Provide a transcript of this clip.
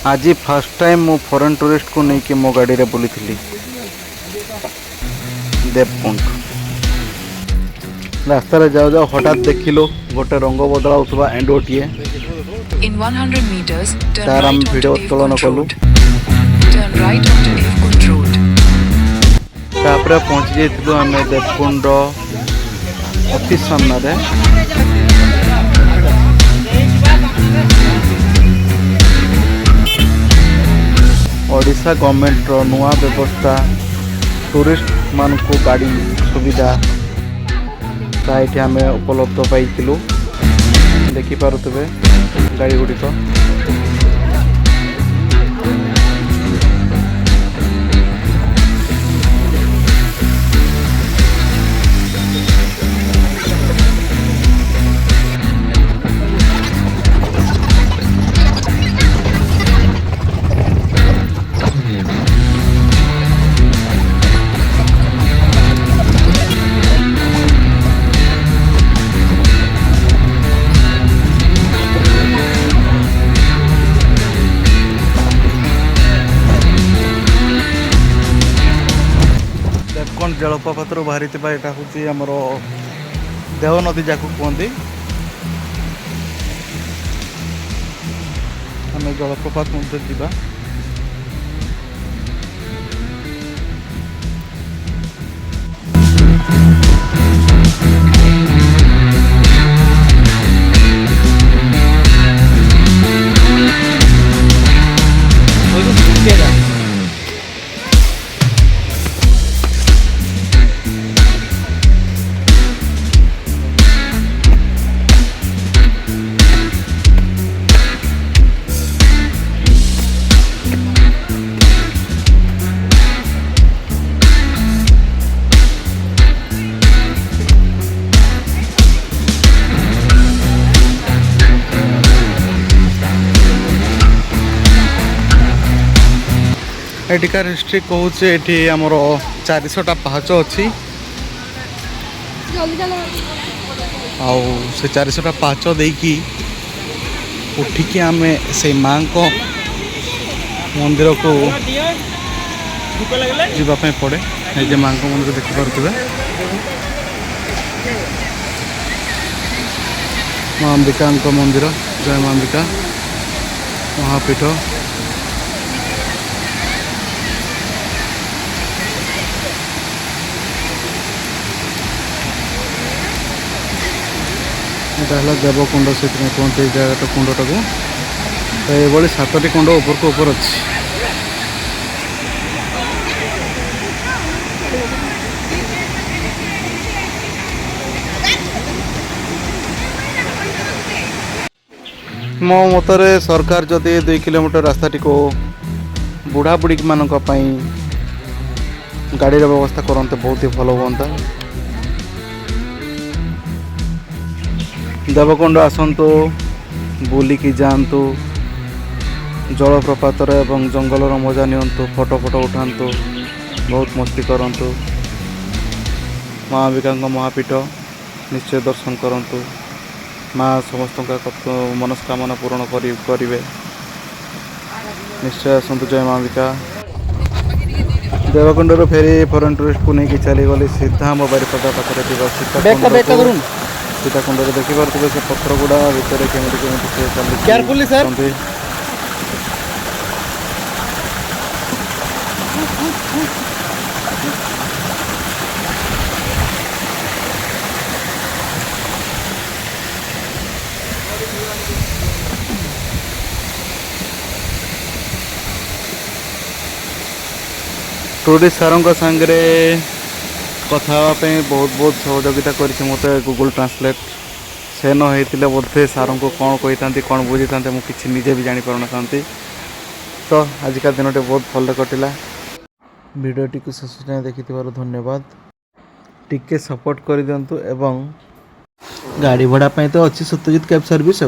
आज first time मु foreign tourist को लेकिन मो गाड़ी रे बुली थी देवकुंड। रास्ता रे जाओ जाओ हठात देखिलो गोटे रंग बदलाउथबा एंडोटिए In 100 meters, turn तार हम right वीडियो onto उत्तोलन Devkund कलु Road. Turn right onto Devkund Road. तापर पहुंच जाइथिलु हमें देवकुंड अति सामने रे। ओडिशा गवर्नमेंट रो नुआ व्यवस्था टूरिस्ट मान को गाड़ी सुविधा ये आम उपलब्ध पाइलु देखिपे गाड़ी गुड़िक। देवकुंड जलप्रपात बाहरी यहाँ हूँ आमर देव नदी जाकू कहते आम जलप्रपात मध्य जावा। एटिकार हिस्ट्री कहूचे ये आमर 400टा पाहाच अच्छी आउ से 400टा पाहाच देकी उठिकी आम से माँ को मंदिर को जीवाई पड़े। ये माँ को मंदिर देखिपे माँ अंबिका मंदिर जय माँ अंबिका महापीठ। यहाँ देवकुंड से कहते जगह कुंडटा को तो ये 7टी कुंड ऊपर को ऊपर अच्छी। मो मतरे सरकार जदि 2 किलोमीटर रास्ताटी को बुढ़ा बुढ़ी मान गाड़ी व्यवस्था करते बहुत ही भल हाँ। देवकुंड आसतु बुलिकी जातु जलप्रपात एवं जंगलर मजा नियंतु फोटो फोटो उठातु बहुत मस्ती करंतु। माँ अंबिका महापीठ निश्चय दर्शन करंतु। माँ समस्त मनस्कामना पूर्ण करेंगे निश्चय आसतु। जय माँ अंबिका। देवकुंड फेरी फॉरेन टूरिस्ट को लेकिन चलीगली सीधा मो बारिपदा पाखे सीताकुंड देखिपे से पथर गुड़ा भितर केमी चलती। टूरिस्ट सारों सांगे कथा बहुत बहुत सहयोगिता करते गूगल ट्रांसलेट से न होते बोधे सार को कौन कही था कौन बुझी था मुझे किसी निजे भी जापर ना। तो आजिका दिन बहुत भल कटिला। वीडियोटी को शेष जाए देखि धन्यवाद। टिके सपोर्ट कर दिंतु एवं गाड़ी भड़ा तो अच्छी सत्यजित कैब सर्विस।